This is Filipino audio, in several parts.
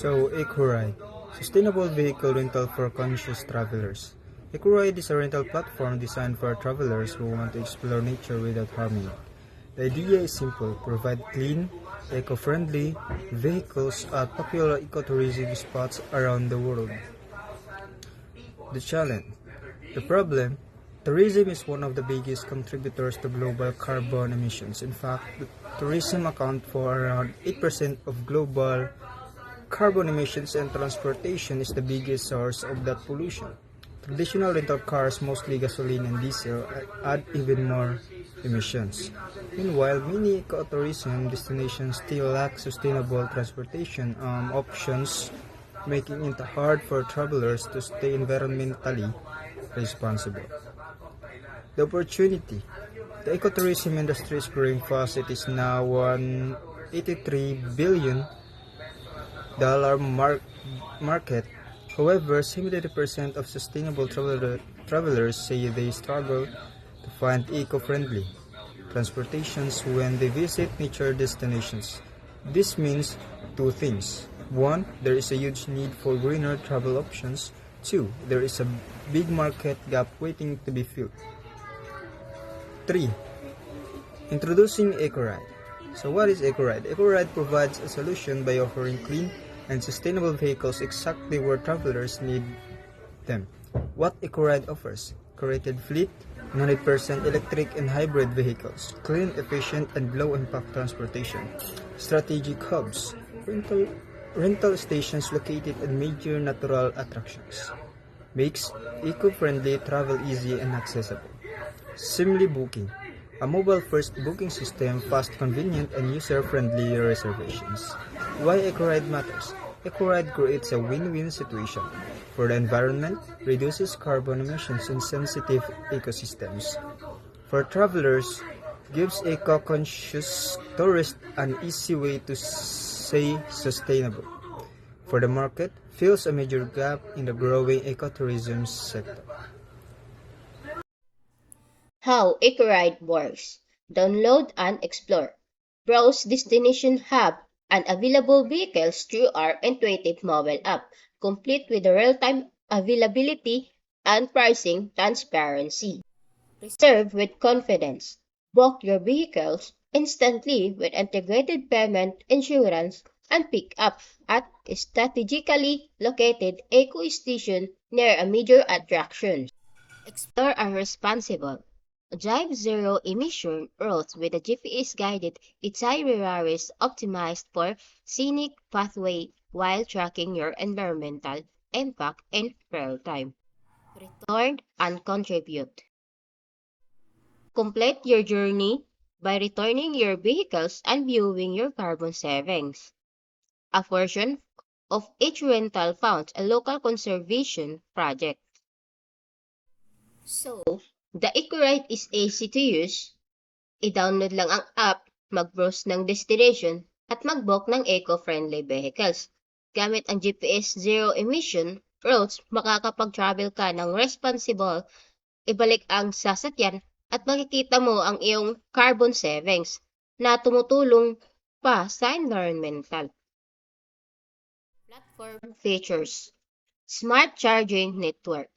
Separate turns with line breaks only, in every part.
So, EcoRide, sustainable vehicle rental for conscious travelers. EcoRide is a rental platform designed for travelers who want to explore nature without harming it. The idea is simple: provide clean, eco-friendly vehicles at popular ecotourism spots around the world. The challenge. The problem. Tourism is one of the biggest contributors to global carbon emissions. In fact, tourism accounts for around 8% of global carbon emissions, and transportation is the biggest source of that pollution. Traditional rental cars, mostly gasoline and diesel, add even more emissions. Meanwhile, many ecotourism destinations still lack sustainable transportation options, making it hard for travelers to stay environmentally responsible. The opportunity. The ecotourism industry is growing fast. It is now $183 billion market. However, 70% of sustainable travelers say they struggle to find eco-friendly transportations when they visit nature destinations. This means two things. One, there is a huge need for greener travel options. Two, there is a big market gap waiting to be filled. 3. Introducing EcoRide. So what is EcoRide? EcoRide provides a solution by offering clean and sustainable vehicles exactly where travelers need them. What EcoRide offers? Curated fleet, 100% electric and hybrid vehicles, clean, efficient, and low-impact transportation, strategic hubs, rental stations located at major natural attractions, makes eco-friendly travel easy and accessible. Simly Booking, a mobile-first booking system, fast, convenient, and user-friendly reservations. Why EcoRide matters? EcoRide creates a win-win situation. For the environment, reduces carbon emissions in sensitive ecosystems. For travelers, gives eco-conscious tourists an easy way to stay sustainable. For the market, fills a major gap in the growing ecotourism sector.
How EcoRide works. Download and explore. Browse destination hub and available vehicles through our intuitive mobile app, complete with the real-time availability and pricing transparency. Reserve with confidence. Book your vehicles instantly with integrated payment, insurance, and pick up at a strategically located eco station near a major attraction. Explore a responsible. Drive zero-emission roads with a GPS-guided itineraries optimized for scenic pathway while tracking your environmental impact in real time. Return and contribute. Complete your journey by returning your vehicles and viewing your carbon savings. A portion of each rental funds a local conservation project. So, the EcoRide is easy to use. I-download lang ang app, mag-browse ng destination, at mag-book ng eco-friendly vehicles. Gamit ang GPS zero-emission routes, makakapag-travel ka ng responsible, ibalik ang sasakyan, at makikita mo ang iyong carbon savings na tumutulong pa sa environmental. Platform features. Smart charging network.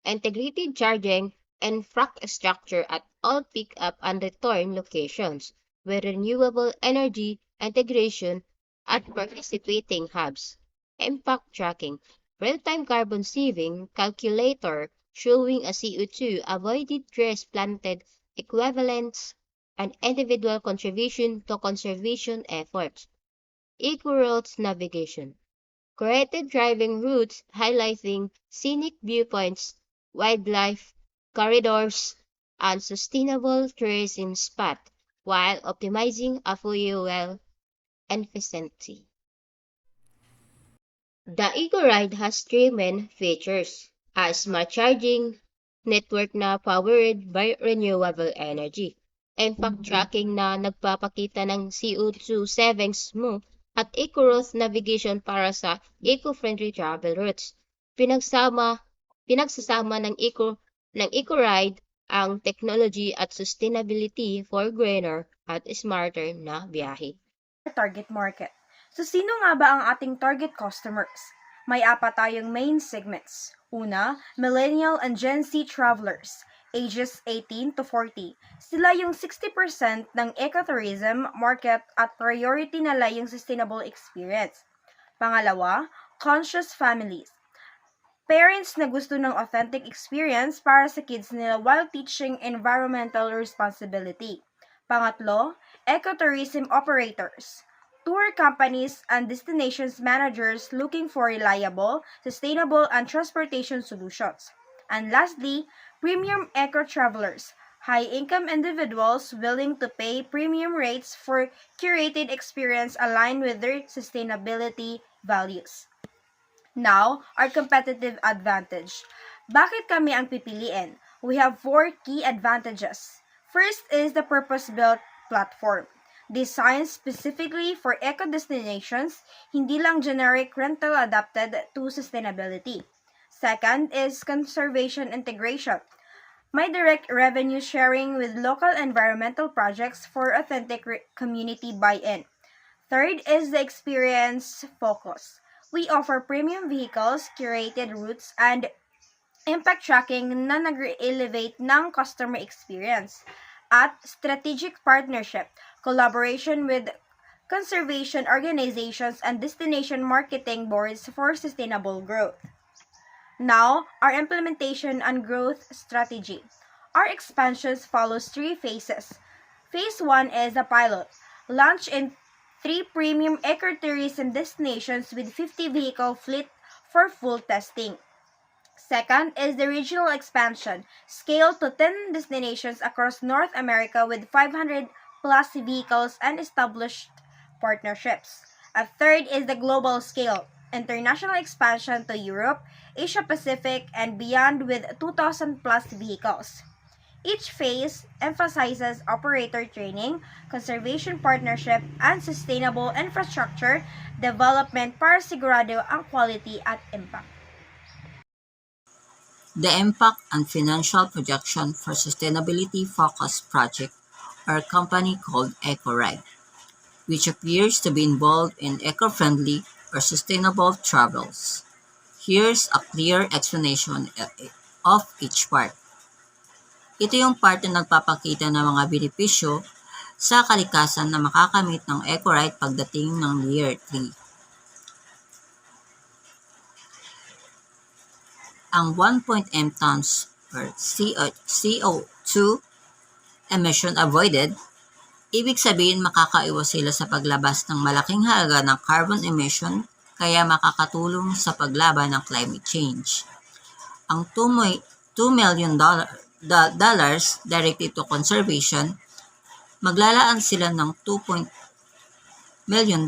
Integrated charging infrastructure at all pick-up and return locations with renewable energy integration at participating hubs. Impact tracking. Real-time carbon saving calculator showing a CO2 avoided trees planted equivalents and individual contribution to conservation efforts. Eco-routes navigation. Curated driving routes highlighting scenic viewpoints, wildlife corridors, and sustainable tourism spots while optimizing a fuel efficiency. The EcoRide has three main features: a smart charging network na powered by renewable energy, impact tracking na nagpapakita ng CO2 savings mo, at eco-route navigation para sa eco-friendly travel routes. Pinagsasama ng EcoRide ang technology at sustainability for greener at smarter na biyahe.
Target market. So sino nga ba ang ating target customers? May apat tayong main segments. Una, Millennial and Gen Z travelers, ages 18 to 40. Sila yung 60% ng ecotourism market at priority nila yung sustainable experience. Pangalawa, conscious families. Parents na gusto ng authentic experience para sa kids nila while teaching environmental responsibility. Pangatlo, ecotourism operators. Tour companies and destinations managers looking for reliable, sustainable, and transportation solutions. And lastly, premium eco-travelers. High-income individuals willing to pay premium rates for curated experience aligned with their sustainability values. Now, our competitive advantage. Bakit kami ang pipiliin? We have 4 key advantages. First is the purpose-built platform. Designed specifically for eco-destinations, hindi lang generic rental adapted to sustainability. Second is conservation integration. May direct revenue sharing with local environmental projects for authentic community buy-in. Third is the experience focus. We offer premium vehicles, curated routes, and impact tracking na nag-elevate ng customer experience. At strategic partnership, collaboration with conservation organizations and destination marketing boards for sustainable growth. Now, our implementation and growth strategy. Our expansions follows 3 phases. Phase 1 is a pilot. Launch in 3 premium ecotourism destinations with 50 vehicle fleet for full testing. Second is the regional expansion, scaled to 10 destinations across North America with 500 plus vehicles and established partnerships. A third is the global scale, international expansion to Europe, Asia Pacific, and beyond with 2,000 plus vehicles. Each phase emphasizes operator training, conservation partnership, and sustainable infrastructure development para sigurado ang quality at impact.
The impact and financial projection for sustainability-focused project are a company called EcoRide, which appears to be involved in eco-friendly or sustainable travels. Here's a clear explanation of each part. Ito yung part na nagpapakita ng mga benepisyo sa kalikasan na makakamit ng EcoRide pagdating ng Year 3. Ang 1.m tons per CO2 emission avoided, ibig sabihin makakaiwas sila sa paglabas ng malaking halaga ng carbon emission kaya makakatulong sa paglaban ng climate change. Ang $2 million directed to conservation, maglalaan sila ng $2 million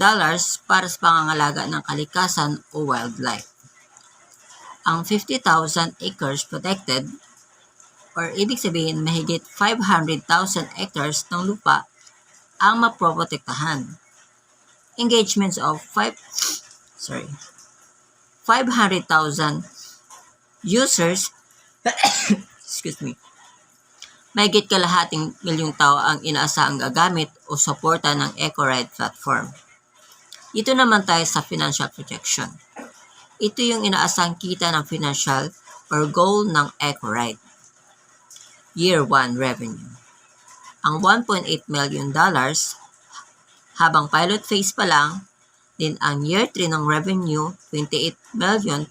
para sa pangangalaga ng kalikasan o wildlife. Ang 50,000 acres protected, or ibig sabihin mahigit 500,000 hectares ng lupa ang maproprotektahan. Engagements of 500,000 users, excuse me, mahigit kalahating milyong tao ang inaasahang gagamit o suporta ng EcoRide platform. Ito naman tayo sa financial projection. Ito yung inaasahang kita ng financial or goal ng EcoRide. Year 1 revenue. Ang $1.8 million habang pilot phase pa lang, din ang year 3 ng revenue, $28 million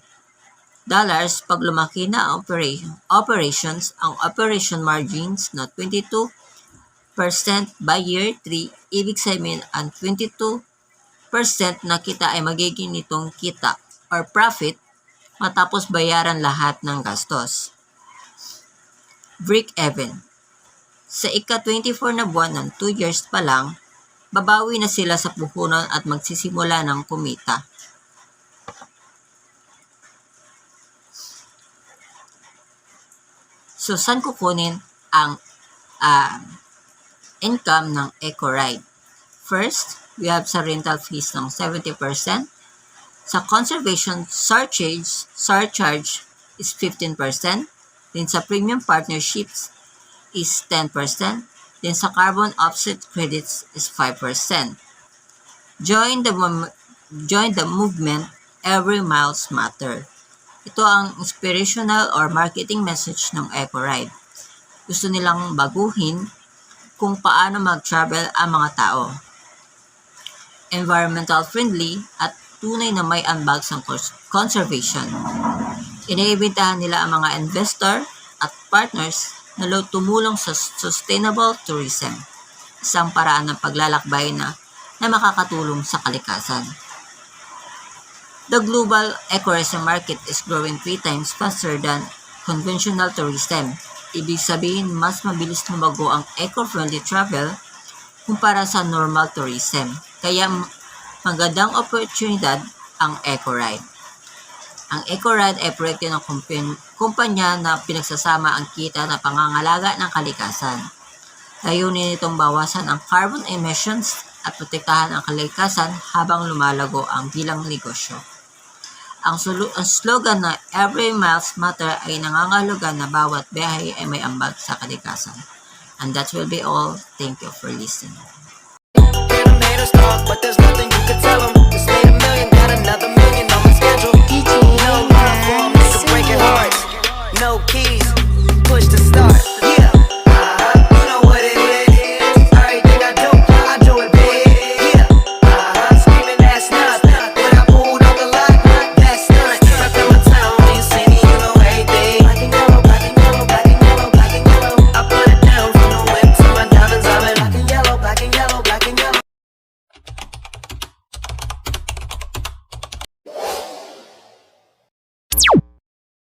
pag lumaki na ang operations, ang operation margins na 22% by year 3, ibig sabihin ang 22% na kita ay magiging nitong kita or profit matapos bayaran lahat ng gastos. Break-even. Sa ika-24 na buwan ng 2 years pa lang, babawi na sila sa puhunan at magsisimula ng kumita. So, saan kukunin ang income ng EcoRide? First, we have sa rental fees ng 70%. Sa conservation surcharge is 15%. Then sa premium partnerships is 10%. Then sa carbon offset credits is 5%. Join join the movement Every Miles Matter. Ito ang inspirational or marketing message ng EcoRide. Gusto nilang baguhin kung paano mag-travel ang mga tao. Environmental friendly at tunay na may ambag sa conservation. Iniimbitahan nila ang mga investor at partners na tumulong sa sustainable tourism, isang paraan ng paglalakbay na makakatulong sa kalikasan. The global ecotourism market is growing 3 times faster than conventional tourism. Ibig sabihin, mas mabilis lumago ang eco-friendly travel kumpara sa normal tourism. Kaya magandang oportunidad ang EcoRide. Ang EcoRide ay proyekto ng kumpanya na pinagsasama ang kita na pangangalaga ng kalikasan. Layunin nitong bawasan ang carbon emissions at protektahan ang kalikasan habang lumalago ang bilang negosyo. Ang slogan na Every Miles Matter ay nangangahulugan na bawat biyahe ay may ambag sa kalikasan. And that will be all. Thank you for listening.
Hear them haters talk, but there's nothing you could tell them. Just made $1 million, got another million on my schedule. No platform,